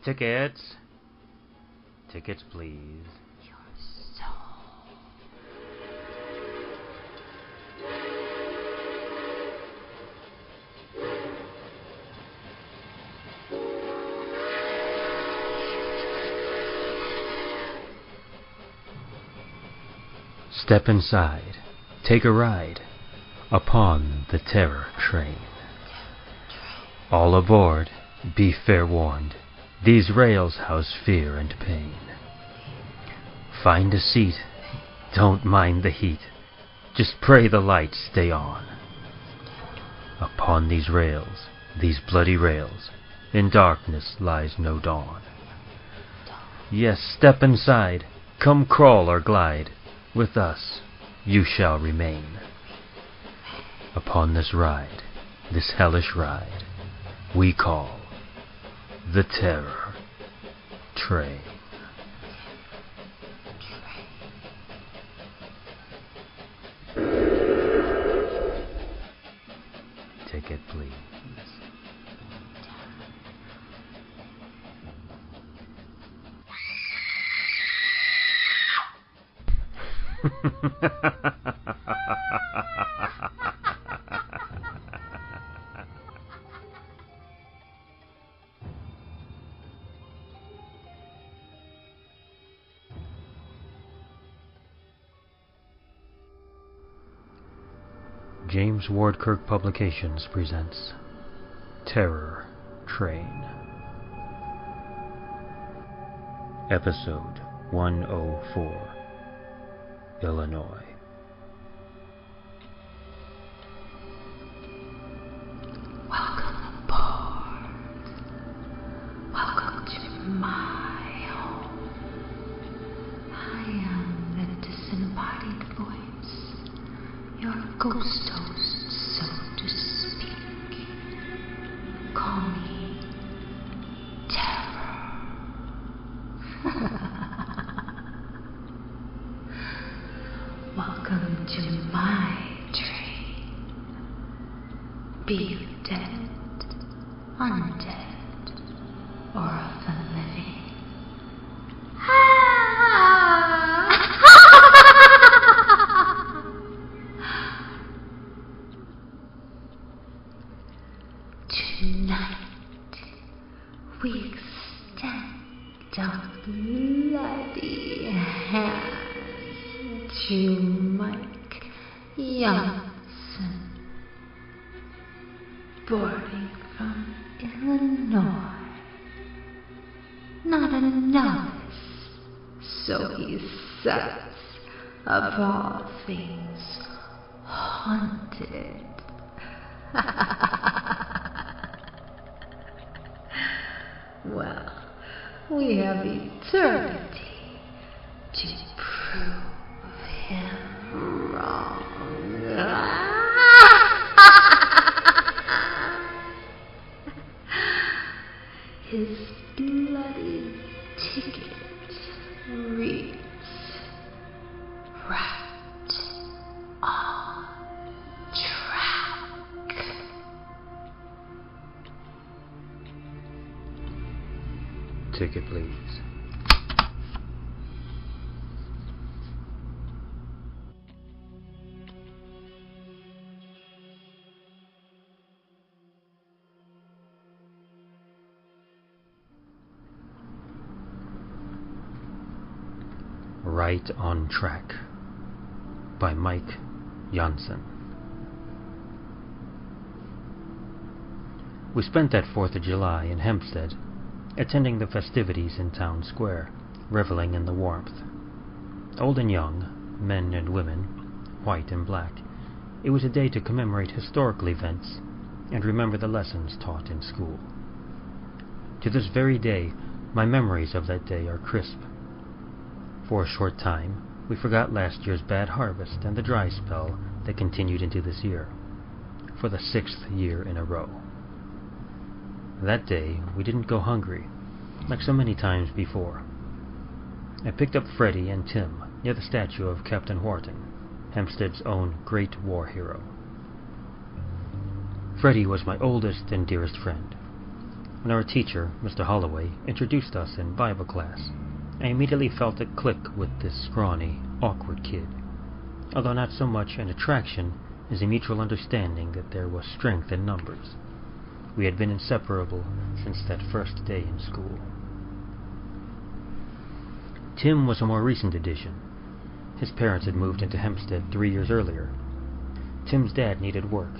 Tickets. Tickets, please. Step inside, take a ride upon the Terror Train. All aboard, be fair warned, these rails house fear and pain. Find a seat, don't mind the heat, just pray the lights stay on. Upon these rails, these bloody rails, in darkness lies no dawn. Yes, step inside, come crawl or glide, with us you shall remain. Upon this ride, this hellish ride, we call the Terror Train. Ticket, please. James Ward Kirk Publications presents Terror Train. Episode 104, Illinois. Welcome aboard. Welcome to my home. I am the disembodied voice, your ghost host, so to speak. Call me Terror. Welcome to my train. Be you dead, undead, or of the living. Tonight, we extend our bloody hand to Mike Jansen, boarding from Illinois. Not a novice, so he says, of all things haunted. Well, we have eternity to prove him wrong. His bloody ticket reads, Rat on Track. Ticket, please. Right on Track by Mike Jansen. We spent that 4th of July in Hempstead, attending the festivities in Town Square, reveling in the warmth. Old and young, men and women, white and black, it was a day to commemorate historical events and remember the lessons taught in school. To this very day, my memories of that day are crisp. For a short time, we forgot last year's bad harvest and the dry spell that continued into this year, for the 6th year in a row. That day, we didn't go hungry, like so many times before. I picked up Freddie and Tim near the statue of Captain Wharton, Hempstead's own great war hero. Freddie was my oldest and dearest friend. When our teacher, Mr. Holloway, introduced us in Bible class, I immediately felt a click with this scrawny, awkward kid, although not so much an attraction as a mutual understanding that there was strength in numbers. We had been inseparable since that first day in school. Tim was a more recent addition. His parents had moved into Hempstead 3 years earlier. Tim's dad needed work,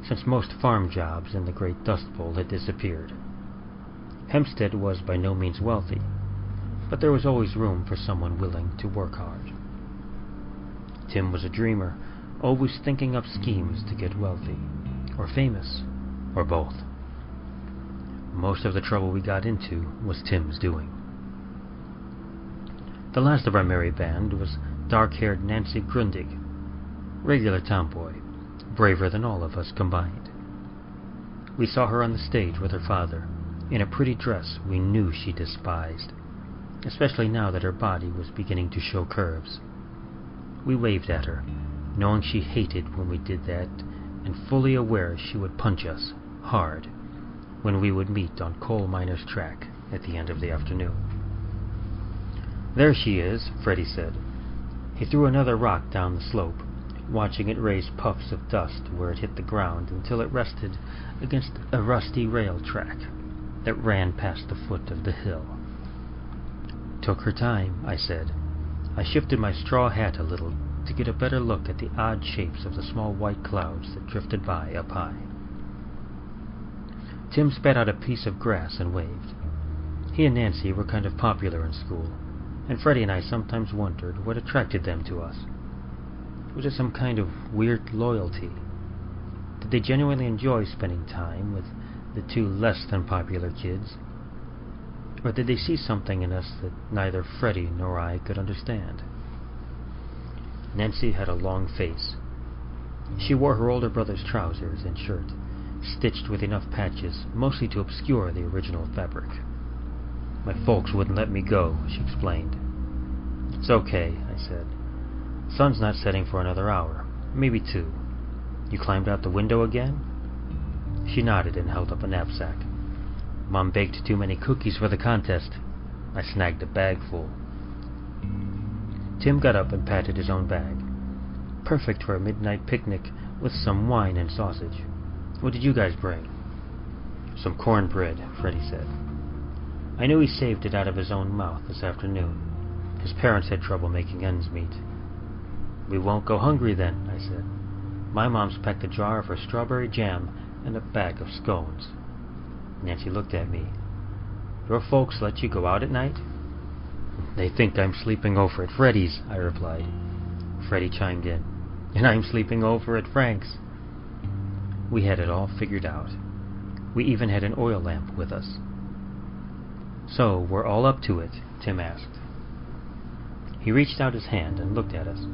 since most farm jobs in the Great Dust Bowl had disappeared. Hempstead was by no means wealthy, but there was always room for someone willing to work hard. Tim was a dreamer, always thinking up schemes to get wealthy, or famous, or both. Most of the trouble we got into was Tim's doing. The last of our merry band was dark-haired Nancy Grundig, regular tomboy, braver than all of us combined. We saw her on the stage with her father, in a pretty dress we knew she despised, especially now that her body was beginning to show curves. We waved at her, knowing she hated when we did that, and fully aware she would punch us, hard, when we would meet on Coal Miner's Track at the end of the afternoon. "There she is," Freddie said. He threw another rock down the slope, watching it raise puffs of dust where it hit the ground until it rested against a rusty rail track that ran past the foot of the hill. "Took her time," I said. I shifted my straw hat a little to get a better look at the odd shapes of the small white clouds that drifted by up high. Tim spat out a piece of grass and waved. He and Nancy were kind of popular in school, and Freddie and I sometimes wondered what attracted them to us. Was it some kind of weird loyalty? Did they genuinely enjoy spending time with the two less than popular kids? Or did they see something in us that neither Freddie nor I could understand? Nancy had a long face. She wore her older brother's trousers and shirt, stitched with enough patches, mostly to obscure the original fabric. "My folks wouldn't let me go," she explained. "It's okay," I said. "Sun's not setting for another hour, maybe 2. You climbed out the window again?" She nodded and held up a knapsack. "Mom baked too many cookies for the contest. I snagged a bag full." Tim got up and patted his own bag. "Perfect for a midnight picnic with some wine and sausage. What did you guys bring?" "Some cornbread," Freddie said. I knew he saved it out of his own mouth this afternoon. His parents had trouble making ends meet. "We won't go hungry then," I said. "My mom's packed a jar of her strawberry jam and a bag of scones." Nancy looked at me. "Your folks let you go out at night?" "They think I'm sleeping over at Freddie's," I replied. Freddie chimed in. "And I'm sleeping over at Frank's." We had it all figured out. We even had an oil lamp with us. "So, we're all up to it?" Tim asked. He reached out his hand and looked at us.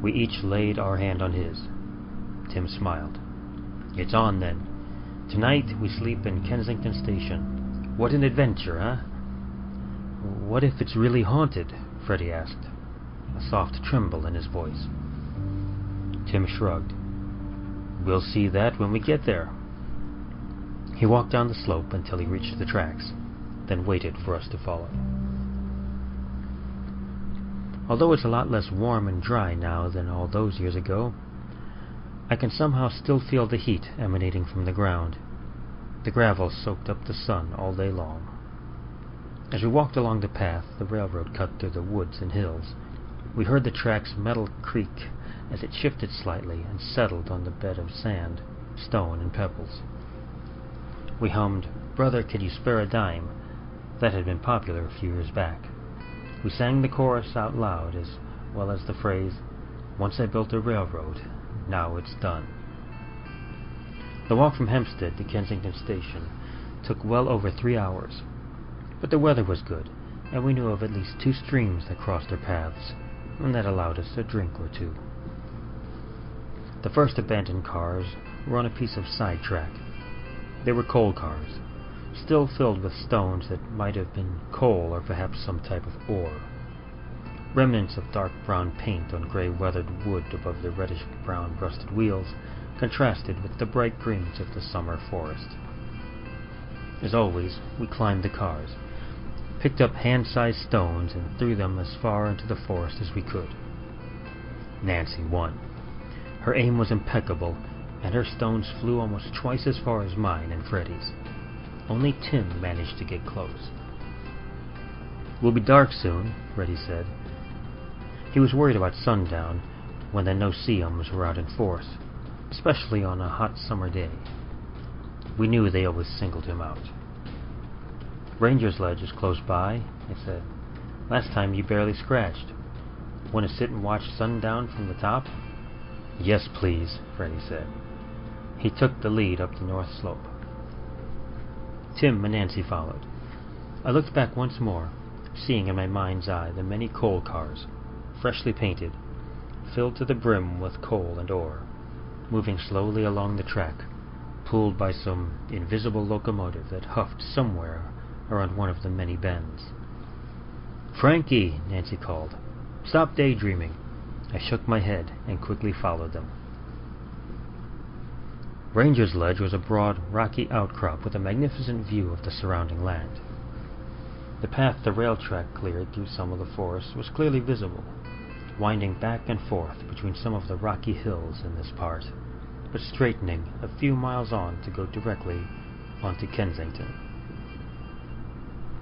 We each laid our hand on his. Tim smiled. "It's on, then. Tonight we sleep in Kensington Station. What an adventure, huh?" "What if it's really haunted?" Freddie asked, a soft tremble in his voice. Tim shrugged. "We'll see that when we get there." He walked down the slope until he reached the tracks, then waited for us to follow. Although it's a lot less warm and dry now than all those years ago, I can somehow still feel the heat emanating from the ground. The gravel soaked up the sun all day long. As we walked along the path the railroad cut through the woods and hills, we heard the track's metal creak as it shifted slightly and settled on the bed of sand, stone, and pebbles. We hummed, "Brother, Could You Spare a Dime?" That had been popular a few years back. We sang the chorus out loud, as well as the phrase, "Once I built a railroad, now it's done." The walk from Hempstead to Kensington Station took well over 3 hours, but the weather was good, and we knew of at least 2 streams that crossed our paths, and that allowed us a drink or 2. The first abandoned cars were on a piece of side track. They were coal cars, still filled with stones that might have been coal or perhaps some type of ore. Remnants of dark brown paint on gray weathered wood above the reddish-brown rusted wheels contrasted with the bright greens of the summer forest. As always, we climbed the cars, picked up hand-sized stones and threw them as far into the forest as we could. Nancy won. Her aim was impeccable, and her stones flew almost twice as far as mine and Freddy's. Only Tim managed to get close. "It will be dark soon," Freddy said. He was worried about sundown when the no-see-ums were out in force, especially on a hot summer day. We knew they always singled him out. "Ranger's Ledge is close by," I said. "Last time you barely scratched. Want to sit and watch sundown from the top?" "Yes, please," Freddy said. He took the lead up the north slope. Tim and Nancy followed. I looked back once more, seeing in my mind's eye the many coal cars, freshly painted, filled to the brim with coal and ore, moving slowly along the track, pulled by some invisible locomotive that huffed somewhere around one of the many bends. "Frankie," Nancy called. "Stop daydreaming." I shook my head and quickly followed them. Ranger's Ledge was a broad, rocky outcrop with a magnificent view of the surrounding land. The path the rail track cleared through some of the forest was clearly visible, winding back and forth between some of the rocky hills in this part, but straightening a few miles on to go directly onto Kensington.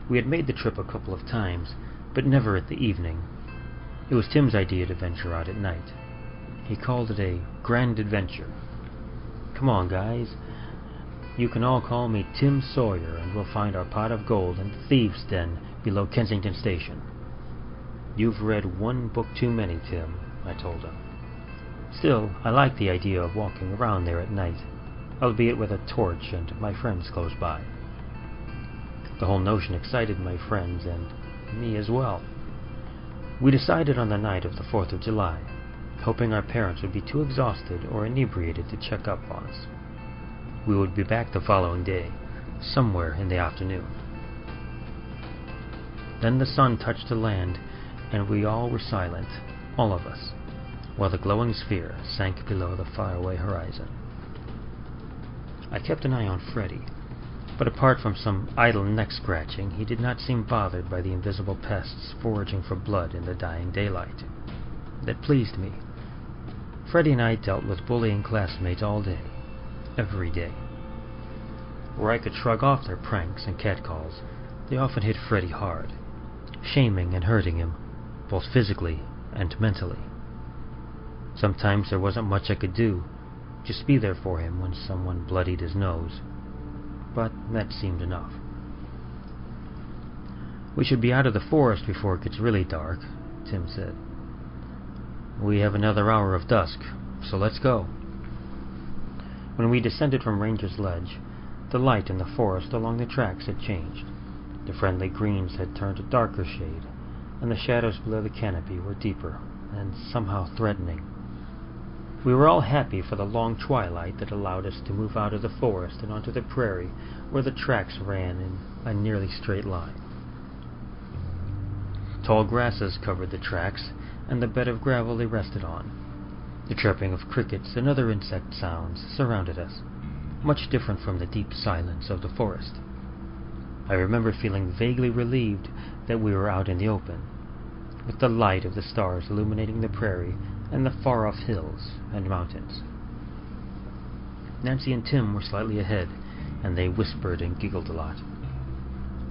We had made the trip a couple of times, but never at the evening. It was Tim's idea to venture out at night. He called it a grand adventure. "Come on, guys. You can all call me Tim Sawyer, and we'll find our pot of gold in the thieves' den below Kensington Station." "You've read one book too many, Tim," I told him. "Still, I like the idea of walking around there at night, albeit with a torch and my friends close by." The whole notion excited my friends and me as well. We decided on the night of the 4th of July, hoping our parents would be too exhausted or inebriated to check up on us. We would be back the following day, somewhere in the afternoon. Then the sun touched the land, and we all were silent, all of us, while the glowing sphere sank below the faraway horizon. I kept an eye on Freddy, but apart from some idle neck-scratching, he did not seem bothered by the invisible pests foraging for blood in the dying daylight. That pleased me. Freddy and I dealt with bullying classmates all day, every day. Where I could shrug off their pranks and catcalls, they often hit Freddy hard, shaming and hurting him, both physically and mentally. Sometimes there wasn't much I could do, just be there for him when someone bloodied his nose. But that seemed enough. "We should be out of the forest before it gets really dark," Tim said. "We have another hour of dusk, so let's go." When we descended from Ranger's Ledge, the light in the forest along the tracks had changed. The friendly greens had turned a darker shade, and the shadows below the canopy were deeper and somehow threatening. We were all happy for the long twilight that allowed us to move out of the forest and onto the prairie where the tracks ran in a nearly straight line. Tall grasses covered the tracks and the bed of gravel they rested on. The chirping of crickets and other insect sounds surrounded us, much different from the deep silence of the forest. I remember feeling vaguely relieved that we were out in the open, with the light of the stars illuminating the prairie and the far-off hills and mountains. Nancy and Tim were slightly ahead, and they whispered and giggled a lot.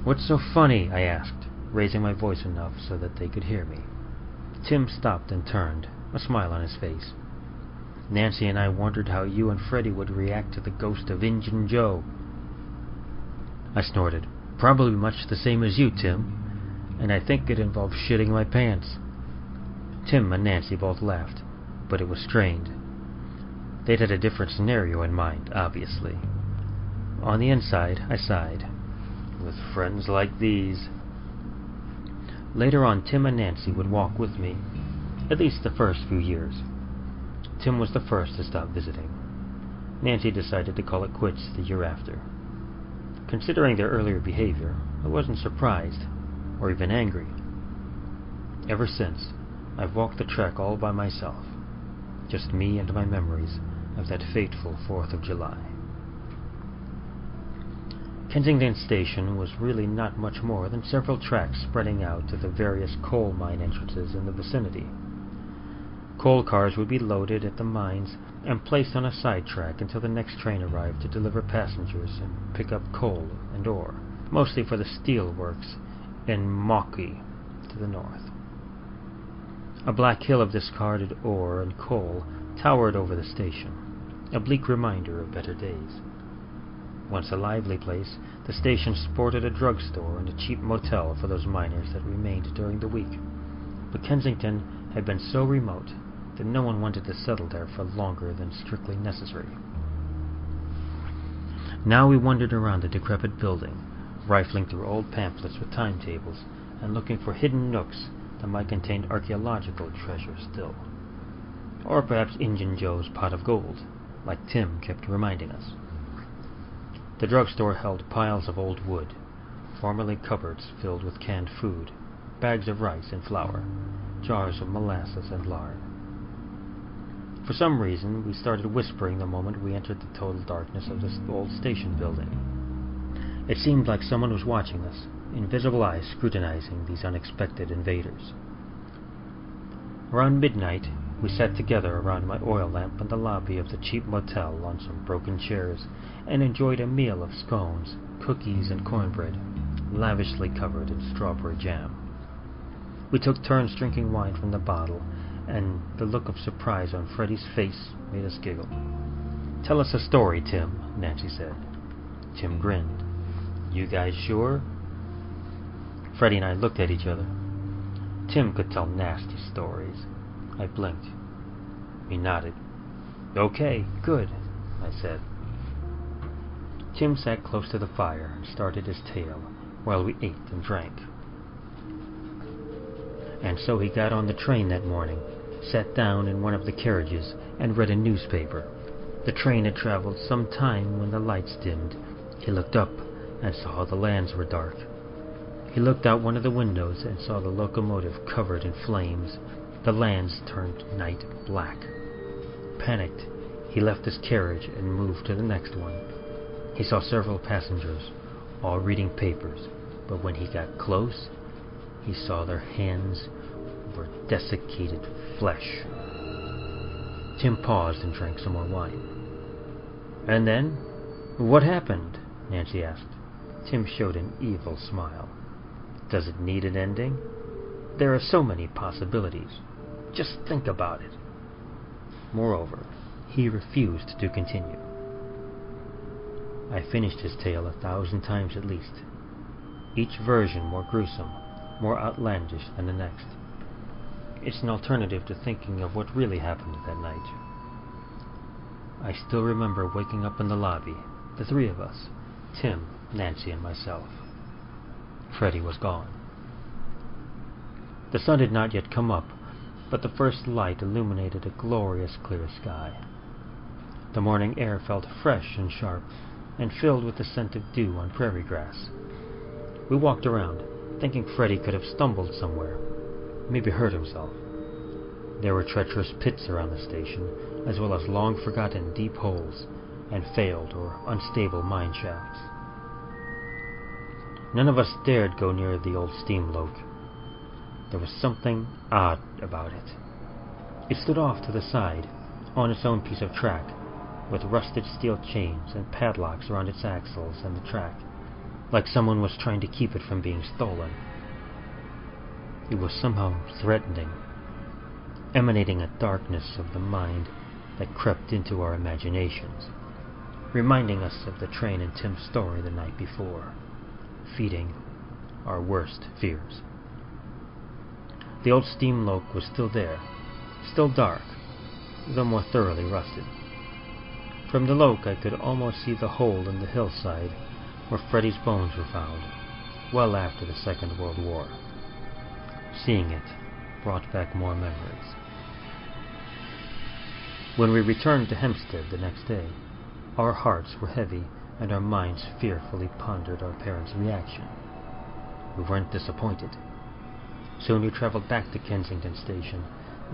"What's so funny?" I asked, raising my voice enough so that they could hear me. Tim stopped and turned, a smile on his face. "Nancy and I wondered how you and Freddy would react to the ghost of Injun Joe." I snorted. "Probably much the same as you, Tim, and I think it involved shitting my pants." Tim and Nancy both laughed, but it was strained. They'd had a different scenario in mind, obviously. On the inside, I sighed. With friends like these. Later on, Tim and Nancy would walk with me, at least the first few years. Tim was the first to stop visiting. Nancy decided to call it quits the year after. Considering their earlier behavior, I wasn't surprised, or even angry. Ever since, I've walked the track all by myself, just me and my memories of that fateful 4th of July. Kensington Station was really not much more than several tracks spreading out to the various coal mine entrances in the vicinity. Coal cars would be loaded at the mines and placed on a side track until the next train arrived to deliver passengers and pick up coal and ore, mostly for the steel works in Mauchly to the north. A black hill of discarded ore and coal towered over the station, a bleak reminder of better days. Once a lively place, the station sported a drugstore and a cheap motel for those miners that remained during the week. But Kensington had been so remote that no one wanted to settle there for longer than strictly necessary. Now we wandered around the decrepit building, rifling through old pamphlets with timetables and looking for hidden nooks that might contain archaeological treasure still. Or perhaps Injun Joe's pot of gold, like Tim kept reminding us. The drugstore held piles of old wood, formerly cupboards filled with canned food, bags of rice and flour, jars of molasses and lard. For some reason, we started whispering the moment we entered the total darkness of this old station building. It seemed like someone was watching us, invisible eyes scrutinizing these unexpected invaders. Around midnight, we sat together around my oil lamp in the lobby of the cheap motel on some broken chairs and enjoyed a meal of scones, cookies, and cornbread, lavishly covered in strawberry jam. We took turns drinking wine from the bottle, and the look of surprise on Freddie's face made us giggle. "Tell us a story, Tim," Nancy said. Tim grinned. "You guys sure?" Freddie and I looked at each other. Tim could tell nasty stories. I blinked. He nodded. "Okay, good," I said. Tim sat close to the fire and started his tale while we ate and drank. And so he got on the train that morning, sat down in one of the carriages, and read a newspaper. The train had traveled some time when the lights dimmed. He looked up and saw the lands were dark. He looked out one of the windows and saw the locomotive covered in flames. The lands turned night black. Panicked, he left his carriage and moved to the next one. He saw several passengers, all reading papers, but when he got close, he saw their hands were desiccated flesh. Tim paused and drank some more wine. "And then? What happened?" Nancy asked. Tim showed an evil smile. "Does it need an ending? There are so many possibilities. Just think about it." Moreover, he refused to continue. I finished his tale 1,000 times at least, each version more gruesome, more outlandish than the next. It's an alternative to thinking of what really happened that night. I still remember waking up in the lobby, the three of us, Tim, Nancy, and myself. Freddie was gone. The sun had not yet come up, but the first light illuminated a glorious clear sky. The morning air felt fresh and sharp, and filled with the scent of dew on prairie grass. We walked around, thinking Freddie could have stumbled somewhere, maybe hurt himself. There were treacherous pits around the station, as well as long-forgotten deep holes and failed or unstable mine shafts. None of us dared go near the old steam locomotive. There was something odd about it. It stood off to the side, on its own piece of track, with rusted steel chains and padlocks around its axles and the track, like someone was trying to keep it from being stolen. It was somehow threatening, emanating a darkness of the mind that crept into our imaginations, reminding us of the train in Tim's story the night before, feeding our worst fears. The old steam locomotive was still there, still dark, though more thoroughly rusted. From the locomotive I could almost see the hole in the hillside where Freddie's bones were found, well after the Second World War. Seeing it brought back more memories. When we returned to Hempstead the next day, our hearts were heavy and our minds fearfully pondered our parents' reaction. We weren't disappointed. Soon we traveled back to Kensington Station,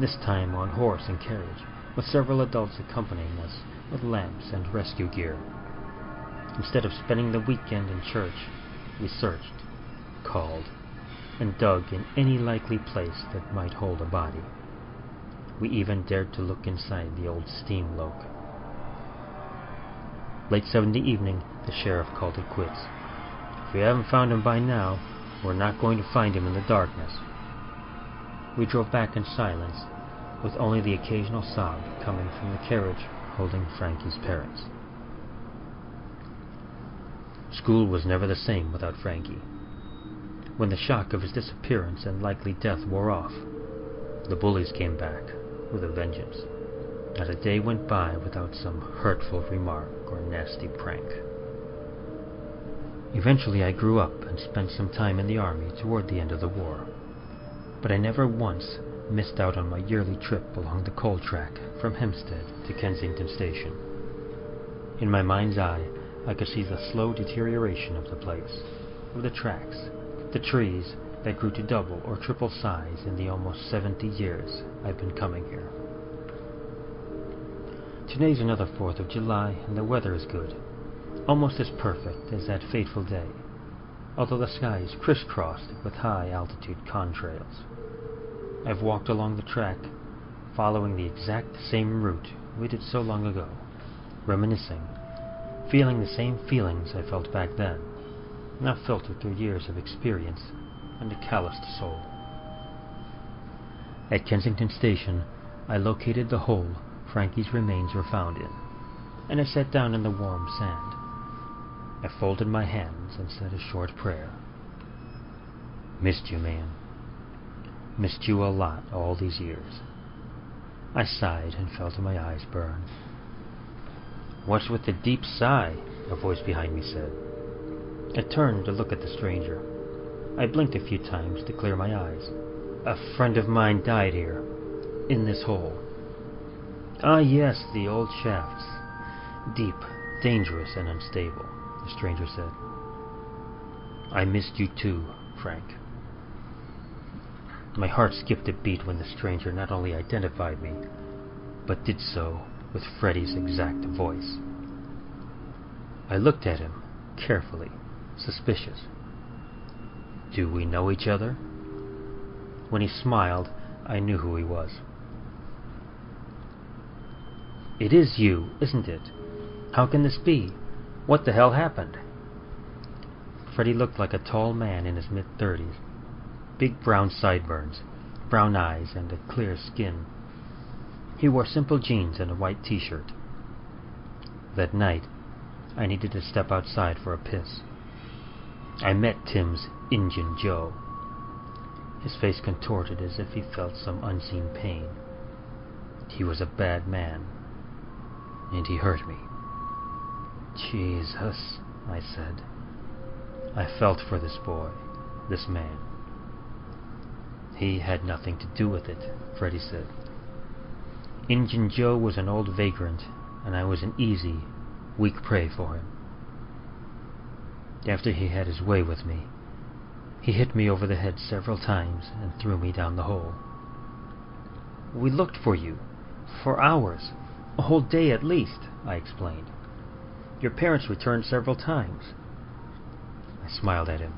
this time on horse and carriage, with several adults accompanying us with lamps and rescue gear. Instead of spending the weekend in church, we searched, called, and dug in any likely place that might hold a body. We even dared to look inside the old steam loke. Late Sunday evening, the sheriff called it quits. If we haven't found him by now, we're not going to find him in the darkness. We drove back in silence, with only the occasional sob coming from the carriage holding Frankie's parents. School was never the same without Frankie. When the shock of his disappearance and likely death wore off, the bullies came back with a vengeance. Not a day went by without some hurtful remark or nasty prank. Eventually I grew up and spent some time in the army toward the end of the war, but I never once missed out on my yearly trip along the coal track from Hempstead to Kensington Station. In my mind's eye, I could see the slow deterioration of the place, of the tracks, the trees that grew to double or triple size in the almost 70 years I've been coming here. Today's another 4th of July and the weather is good, almost as perfect as that fateful day, although the sky is crisscrossed with high-altitude contrails. I've walked along the track, following the exact same route we did so long ago, reminiscing, feeling the same feelings I felt back then, now filtered through years of experience and a calloused soul. At Kensington Station, I located the hole Frankie's remains were found in, and I sat down in the warm sand. I folded my hands and said a short prayer. Missed you, man. Missed you a lot all these years. I sighed and felt my eyes burn. What's with the deep sigh? A voice behind me said. I turned to look at the stranger. I blinked a few times to clear my eyes. A friend of mine died here, in this hole. Ah, yes, the old shafts. Deep, dangerous, and unstable, the stranger said. I missed you too, Frank. My heart skipped a beat when the stranger not only identified me, but did so with Freddy's exact voice. I looked at him, carefully, suspicious. Do we know each other? When he smiled, I knew who he was. It is you, isn't it? How can this be? What the hell happened? Freddy looked like a tall man in his mid-30s. Big brown sideburns, brown eyes, and a clear skin. He wore simple jeans and a white t-shirt. That night, I needed to step outside for a piss. I met Tim's Injun Joe. His face contorted as if he felt some unseen pain. He was a bad man, and he hurt me. Jesus, I said. I felt for this boy, this man. He had nothing to do with it, Freddy said. Injun Joe was an old vagrant, and I was an easy, weak prey for him. After he had his way with me, he hit me over the head several times and threw me down the hole. We looked for you, for hours, a whole day at least, I explained. Your parents returned several times. I smiled at him.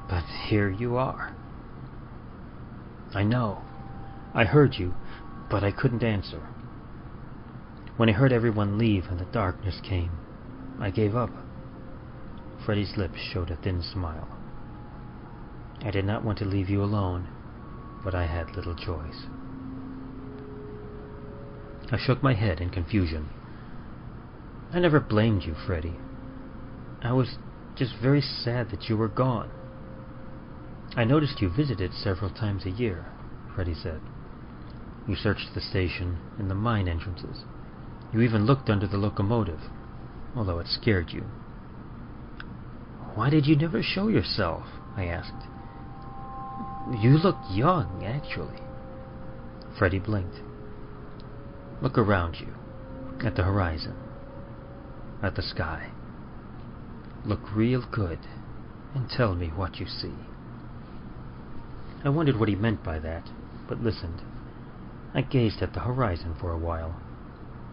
But here you are. I know. I heard you, but I couldn't answer. When I heard everyone leave and the darkness came, I gave up. Freddy's lips showed a thin smile. I did not want to leave you alone, but I had little choice. I shook my head in confusion. I never blamed you, Freddy. I was just very sad that you were gone. I noticed you visited several times a year, Freddy said. You searched the station and the mine entrances. You even looked under the locomotive, although it scared you. Why did you never show yourself? I asked. You look young, actually. Freddy blinked. Look around you, at the horizon, at the sky. Look real good, and tell me what you see. I wondered what he meant by that, but listened. I gazed at the horizon for a while,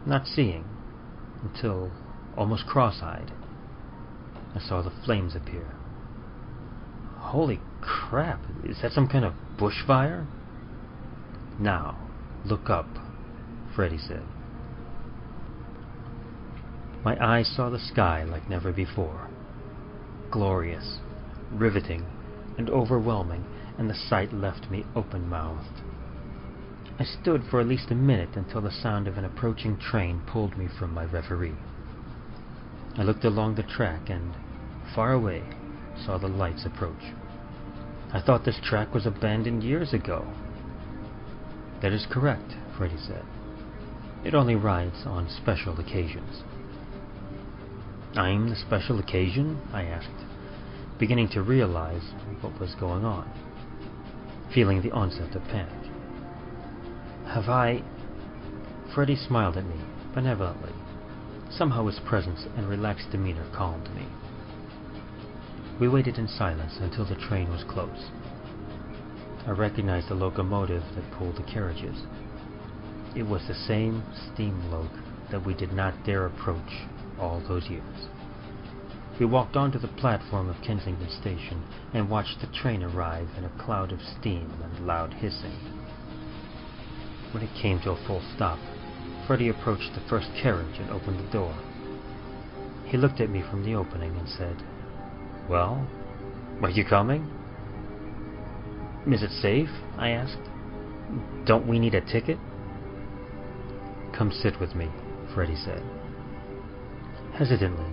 not seeing, until almost cross-eyed. I saw the flames appear. Holy crap, is that some kind of bushfire? Now, look up, Freddy said. My eyes saw the sky like never before. Glorious, riveting, and overwhelming, and the sight left me open-mouthed. I stood for at least a minute until the sound of an approaching train pulled me from my reverie. I looked along the track and, far away, saw the lights approach. I thought this track was abandoned years ago. That is correct, Freddy said. It only rides on special occasions. I'm the special occasion? I asked, beginning to realize what was going on, feeling the onset of panic. Have I... Freddy smiled at me, benevolently. Somehow his presence and relaxed demeanor calmed me. We waited in silence until the train was close. I recognized the locomotive that pulled the carriages. It was the same steam loc that we did not dare approach all those years. We walked onto the platform of Kensington Station and watched the train arrive in a cloud of steam and loud hissing. When it came to a full stop, Freddy approached the first carriage and opened the door. He looked at me from the opening and said, "Well, are you coming?" "Is it safe?" I asked. "Don't we need a ticket?" "Come sit with me," Freddy said. Hesitantly,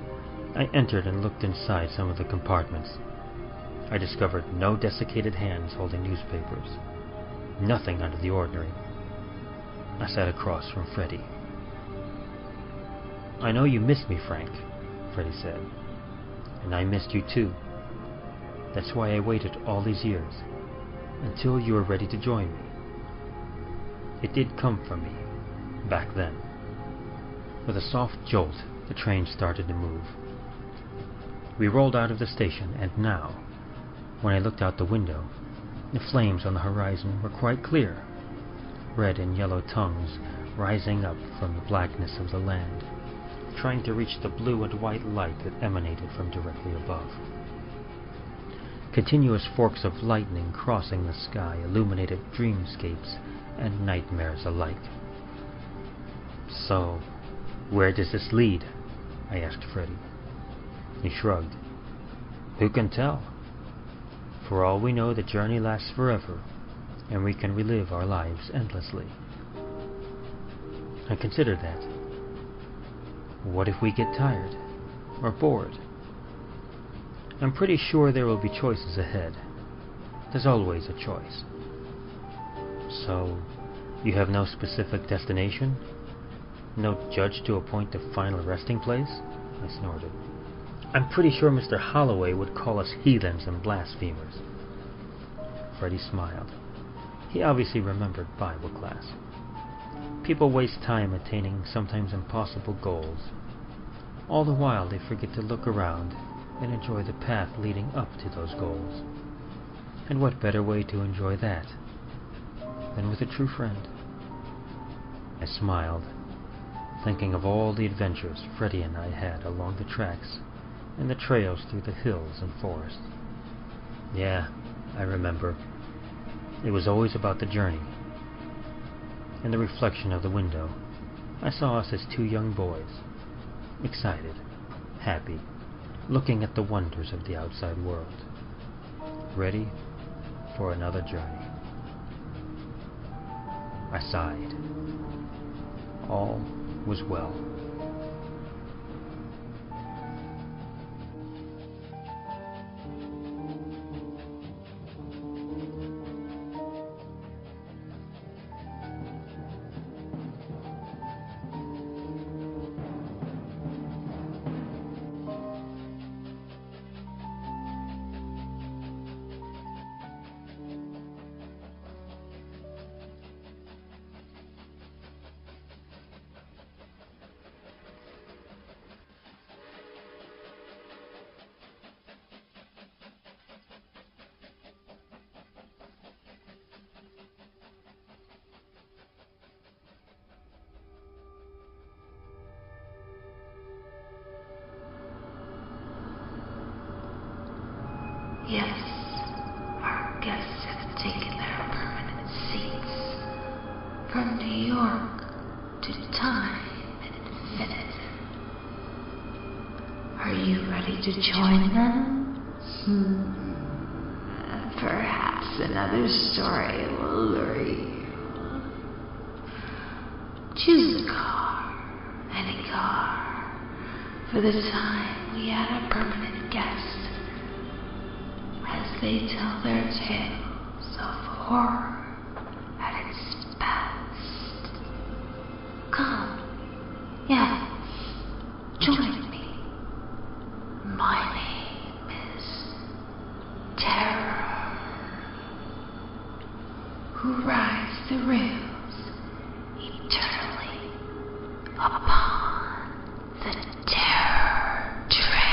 I entered and looked inside some of the compartments. I discovered no desiccated hands holding newspapers. Nothing out of the ordinary. I sat across from Freddy. "I know you missed me, Frank," Freddy said. "And I missed you too. That's why I waited all these years, until you were ready to join me. It did come for me, back then." With a soft jolt, the train started to move. We rolled out of the station, and now, when I looked out the window, the flames on the horizon were quite clear, red and yellow tongues rising up from the blackness of the land, trying to reach the blue and white light that emanated from directly above. Continuous forks of lightning crossing the sky illuminated dreamscapes and nightmares alike. "So, where does this lead?" I asked Freddy. He shrugged. "Who can tell? For all we know, the journey lasts forever, and we can relive our lives endlessly." I considered that. What if we get tired or bored? I'm pretty sure there will be choices ahead. There's always a choice. "So, you have no specific destination? No judge to appoint a final resting place?" I snorted. "I'm pretty sure Mr. Holloway would call us heathens and blasphemers." Freddy smiled. He obviously remembered Bible class. People waste time attaining sometimes impossible goals. All the while they forget to look around and enjoy the path leading up to those goals. And what better way to enjoy that than with a true friend? I smiled, thinking of all the adventures Freddy and I had along the tracks and the trails through the hills and forest. Yeah, I remember. It was always about the journey. In the reflection of the window, I saw us as two young boys, excited, happy, looking at the wonders of the outside world, ready for another journey. I sighed. All was well. Yes, our guests have taken their permanent seats. From New York to time infinite. Are you ready to join them? Perhaps another story will lure you. Choose a car, any car, for the time we had a permanent guest, as they tell their tales of horror at its best. Come, yes, join me. My name is Terror, who rides the rails eternally upon the Terror Train.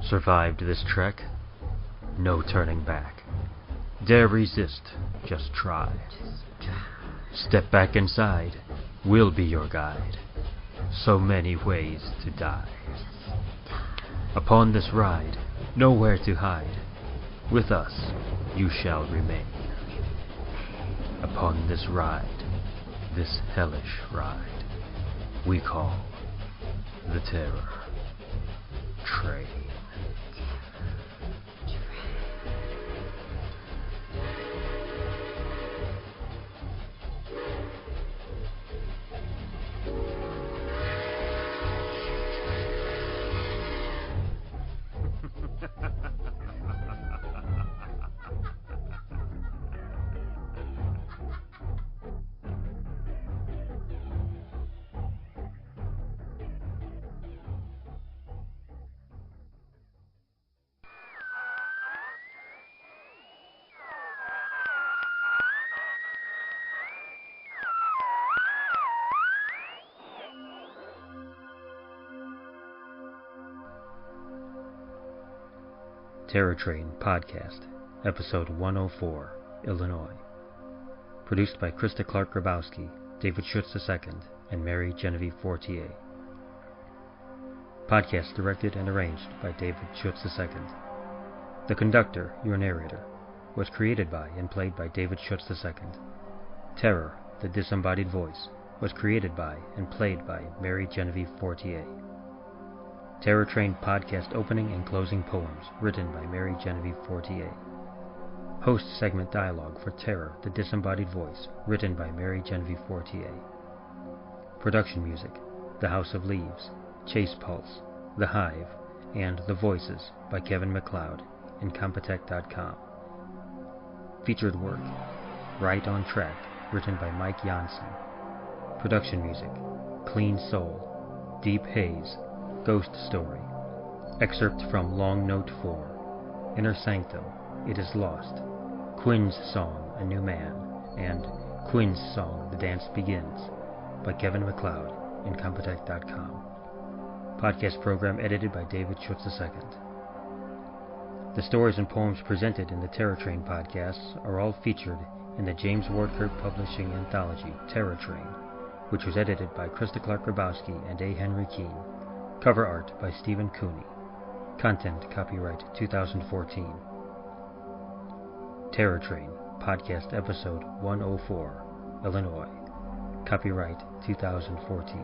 Survived this trek? No turning back. Dare resist, just try. Step back inside, we'll be your guide. So many ways to die. Upon this ride, nowhere to hide. With us, you shall remain. Upon this ride, this hellish ride, we call the Terror Train. Terror Train Podcast, Episode 104, Illinois. Produced by Krista Clark Grabowski, David Schutz II, and Mary Genevieve Fortier. Podcast directed and arranged by David Schutz II. The conductor, your narrator, was created by and played by David Schutz II. Terror, the disembodied voice, was created by and played by Mary Genevieve Fortier. Terror Train Podcast opening and closing poems written by Mary Genevieve Fortier. Host segment dialogue for Terror, the disembodied voice, written by Mary Genevieve Fortier. Production music, The House of Leaves, Chase Pulse, The Hive, and The Voices by Kevin MacLeod, Incompetech.com. Featured work, Right on Track, written by Mike Jansen. Production music, Clean Soul, Deep Haze, Ghost Story. Excerpt from Long Note 4, Inner Sanctum, It Is Lost, Quinn's Song, A New Man, and Quinn's Song, The Dance Begins, by Kevin MacLeod, Incompetech.com. Podcast program edited by David Schutz II. The stories and poems presented in the Terror Train podcasts are all featured in the James Ward Kirk Publishing Anthology, Terror Train, which was edited by Krista Clark Grabowski and A. Henry Keene. Cover art by Stephen Cooney. Content copyright 2014. Terror Train, Podcast Episode 104, Illinois. Copyright 2014.